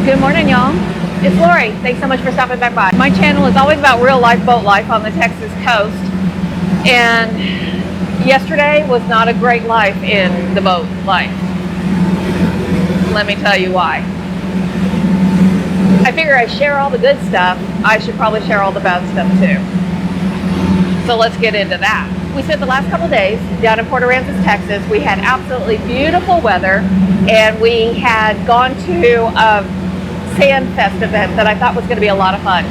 Good morning, y'all. It's Lori. Thanks so much for stopping back by. My channel is always about real life boat life on the Texas coast. And yesterday was not a great life in the boat life. Let me tell you why. I figure I share all the good stuff. I should probably share all the bad stuff too. So let's get into that. We spent the last couple days down in Port Aransas, Texas. We had absolutely beautiful weather, and we had gone to a Sand Fest event that I thought was going to be a lot of fun.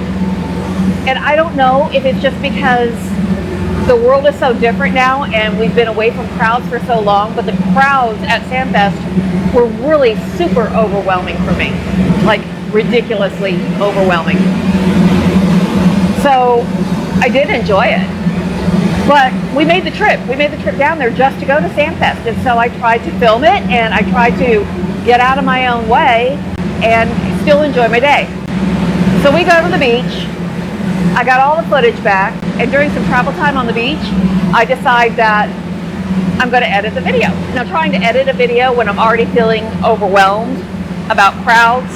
And I don't know if it's just because the world is so different now and we've been away from crowds for so long, but the crowds at Sand Fest were really super overwhelming for me, like ridiculously overwhelming. So I did enjoy it. But we made the trip. We made the trip down there just to go to Sand Fest. And so I tried to film it, and I tried to get out of my own way and still enjoy my day. So we go to the beach. I got all the footage back. And during some travel time on the beach, I decide that I'm going to edit the video. Now, trying to edit a video when I'm already feeling overwhelmed about crowds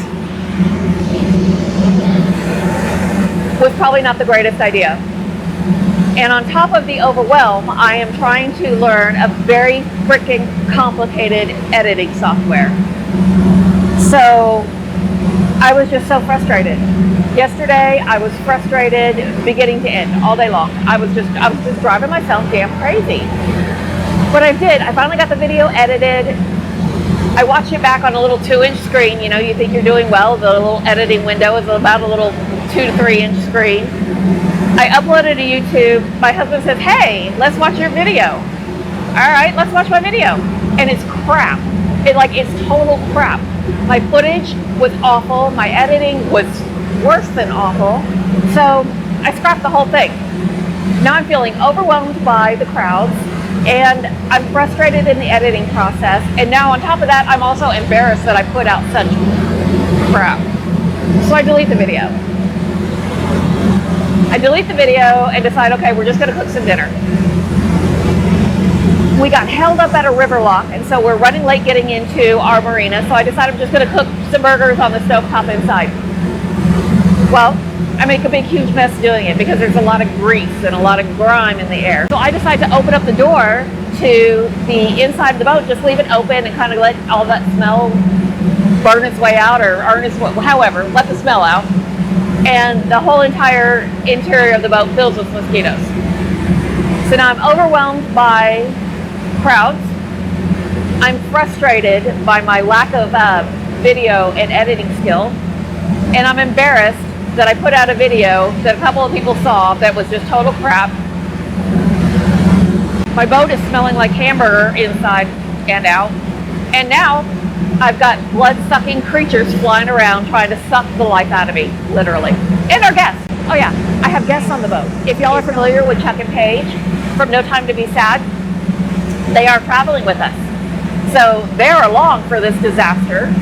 was probably not the greatest idea. And on top of the overwhelm, I am trying to learn a very freaking complicated editing software. So I was just so frustrated. Yesterday, I was frustrated beginning to end all day long. I was just driving myself damn crazy. But I did. I finally got the video edited. I watched it back on a little 2-inch screen. You know, you think you're doing well. The little editing window is about a little 2 to 3-inch screen. I uploaded to YouTube. My husband says, "Hey, let's watch your video." All right, let's watch my video. And it's crap. It's total crap. My footage was awful. My editing was worse than awful. So I scrapped the whole thing. Now I'm feeling overwhelmed by the crowds, and I'm frustrated in the editing process. And now on top of that, I'm also embarrassed that I put out such crap. So I delete the video. I delete the video and decide, okay, we're just going to cook some dinner. We got held up at a river lock, and so we're running late getting into our marina, so I decided I'm just going to cook some burgers on the stovetop inside. Well, I make a big, huge mess doing it because there's a lot of grease and a lot of grime in the air. So I decide to open up the door to the inside of the boat, just leave it open and kind of let all that smell burn its way out, or however, let the smell out. And the whole entire interior of the boat fills with mosquitoes. So now I'm overwhelmed by crowds. I'm frustrated by my lack of video and editing skill. And I'm embarrassed that I put out a video that a couple of people saw that was just total crap. My boat is smelling like hamburger inside and out. And now I've got blood-sucking creatures flying around trying to suck the life out of me, literally. And our guests. Oh yeah, I have guests on the boat. If y'all are familiar with Chuck and Paige from No Time to Be Sad, they are traveling with us. So they're along for this disaster.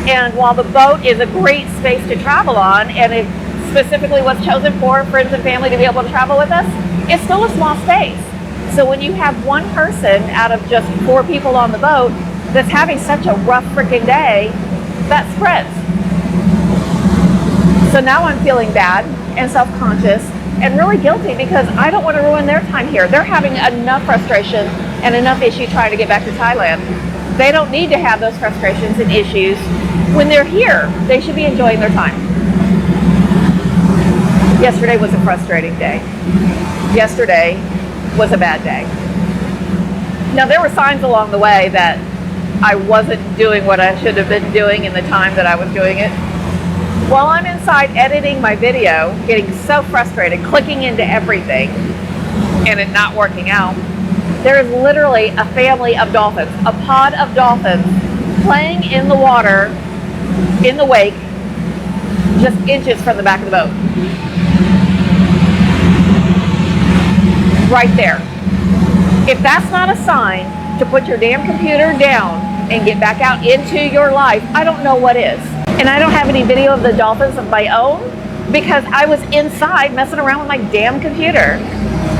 And while the boat is a great space to travel on, and it specifically was chosen for friends and family to be able to travel with us, it's still a small space. So when you have one person out of just 4 people on the boat that's having such a rough freaking day, that spreads. So now I'm feeling bad and self-conscious and really guilty because I don't want to ruin their time here. They're having enough frustration and enough issue trying to get back to Thailand. They don't need to have those frustrations and issues when they're here. They should be enjoying their time. Yesterday was a frustrating day. Yesterday was a bad day. Now there were signs along the way that I wasn't doing what I should have been doing in the time that I was doing it. While I'm inside editing my video, getting so frustrated, clicking into everything, and it not working out, there is literally a family of dolphins, a pod of dolphins playing in the water, in the wake, just inches from the back of the boat. Right there. If that's not a sign to put your damn computer down and get back out into your life, I don't know what is. And I don't have any video of the dolphins of my own because I was inside messing around with my damn computer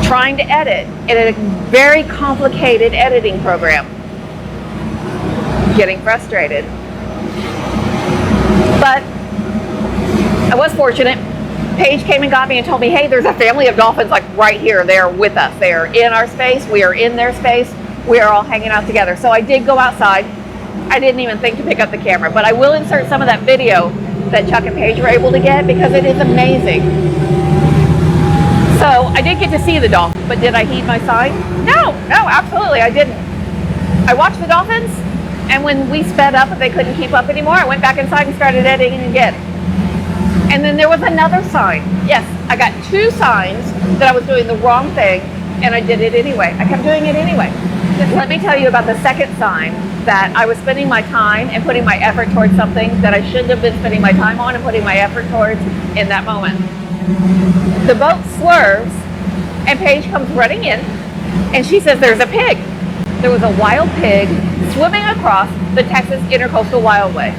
trying to edit in a very complicated editing program. Getting frustrated. was fortunate. Paige came and got me and told me, hey, there's a family of dolphins like right here. They're with us. They are in our space. We are in their space. We are all hanging out together. So I did go outside. I didn't even think to pick up the camera, but I will insert some of that video that Chuck and Paige were able to get because it is amazing. So I did get to see the dolphin, but did I heed my sign? No, absolutely I didn't. I watched the dolphins, and when we sped up and they couldn't keep up anymore, I went back inside and started editing again. And then there was another sign. Yes, I got 2 signs that I was doing the wrong thing, and I did it anyway. I kept doing it anyway. Let me tell you about the second sign, that I was spending my time and putting my effort towards something that I shouldn't have been spending my time on and putting my effort towards in that moment. The boat swerves, and Paige comes running in, and she says there's a pig. There was a wild pig swimming across the Texas Intercoastal Wildway.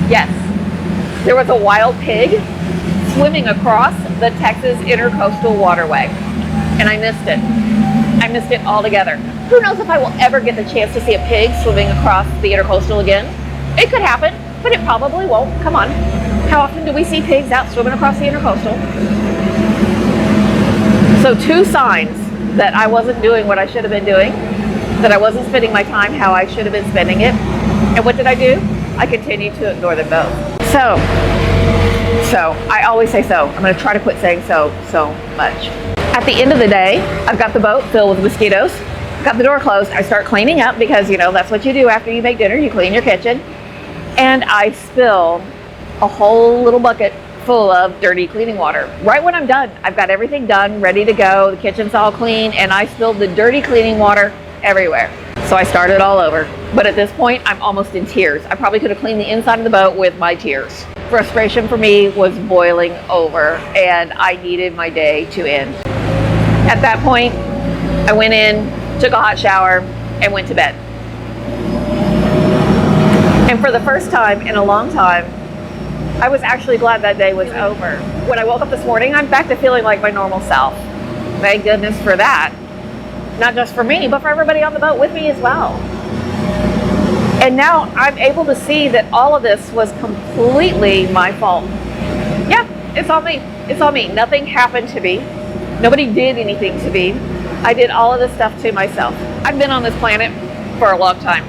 Yes, there was a wild pig swimming across the Texas Intercoastal Waterway, and I missed it. I missed it altogether. Who knows if I will ever get the chance to see a pig swimming across the Intercoastal again? It could happen, but it probably won't. Come on. How often do we see pigs out swimming across the Intercoastal? So 2 signs that I wasn't doing what I should have been doing, that I wasn't spending my time how I should have been spending it. And what did I do? I continued to ignore them both. So I always say so. I'm going to try to quit saying so much. At the end of the day, I've got the boat filled with mosquitoes, got the door closed. I start cleaning up because, you know, that's what you do after you make dinner. You clean your kitchen. And I spill a whole little bucket full of dirty cleaning water. Right when I'm done, I've got everything done, ready to go. The kitchen's all clean, and I spilled the dirty cleaning water everywhere. So I started all over. But at this point, I'm almost in tears. I probably could have cleaned the inside of the boat with my tears. Frustration for me was boiling over, and I needed my day to end. At that point, I went in, took a hot shower, and went to bed. And for the first time in a long time, I was actually glad that day was over. When I woke up this morning, I'm back to feeling like my normal self. Thank goodness for that. Not just for me, but for everybody on the boat with me as well. And now I'm able to see that all of this was completely my fault. Yeah, it's all me. It's all me. Nothing happened to me. Nobody did anything to me. I did all of this stuff to myself. I've been on this planet for a long time.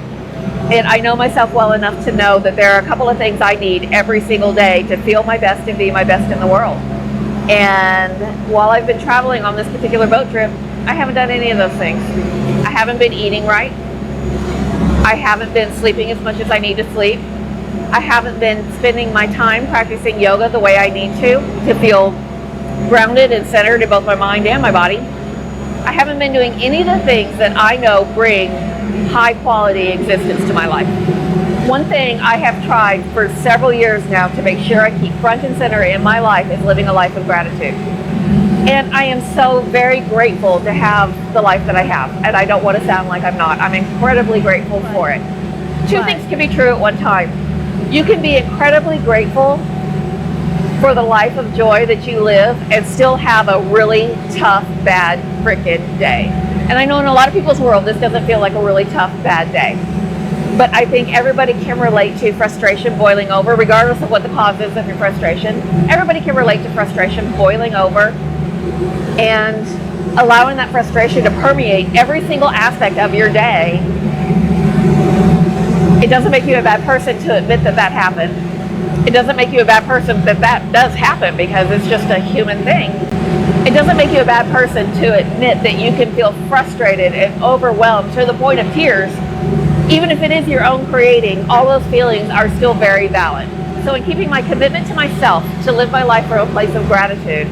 And I know myself well enough to know that there are a couple of things I need every single day to feel my best and be my best in the world. And while I've been traveling on this particular boat trip, I haven't done any of those things. I haven't been eating right. I haven't been sleeping as much as I need to sleep. I haven't been spending my time practicing yoga the way I need to feel grounded and centered in both my mind and my body. I haven't been doing any of the things that I know bring high quality existence to my life. One thing I have tried for several years now to make sure I keep front and center in my life is living a life of gratitude. And I am so very grateful to have the life that I have. And I don't want to sound like I'm not. I'm incredibly grateful for it. Two things can be true at one time. You can be incredibly grateful for the life of joy that you live and still have a really tough, bad frickin' day. And I know in a lot of people's world, this doesn't feel like a really tough, bad day. But I think everybody can relate to frustration boiling over, regardless of what the cause is of your frustration. Everybody can relate to frustration boiling over and allowing that frustration to permeate every single aspect of your day. It doesn't make you a bad person to admit that that happened. It doesn't make you a bad person that that does happen, because it's just a human thing. It doesn't make you a bad person to admit that you can feel frustrated and overwhelmed to the point of tears. Even if it is your own creating, all those feelings are still very valid. So in keeping my commitment to myself to live my life from a place of gratitude,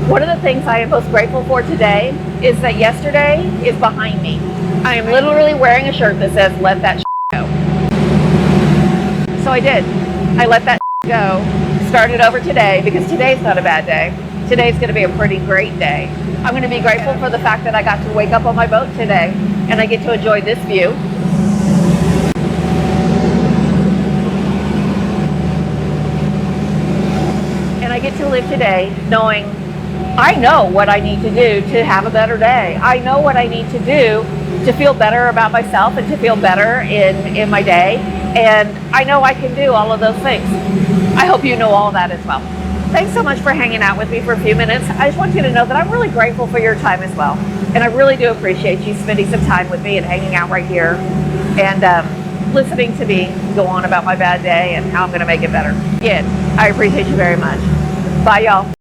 one of the things I am most grateful for today is that yesterday is behind me. I am literally wearing a shirt that says, "Let that go." So I did. I let that go. Started over today, because today's not a bad day. Today's going to be a pretty great day. I'm going to be grateful for the fact that I got to wake up on my boat today and I get to enjoy this view. And I get to live today knowing I know what I need to do to have a better day. I know what I need to do to feel better about myself and to feel better in my day. And I know I can do all of those things. I hope you know all of that as well. thanks so much for hanging out with me for a few minutes. I just want you to know that I'm really grateful for your time as well. And I really do appreciate you spending some time with me and hanging out right here and listening to me go on about my bad day and how I'm going to make it better. Again, I appreciate you very much. Bye, y'all.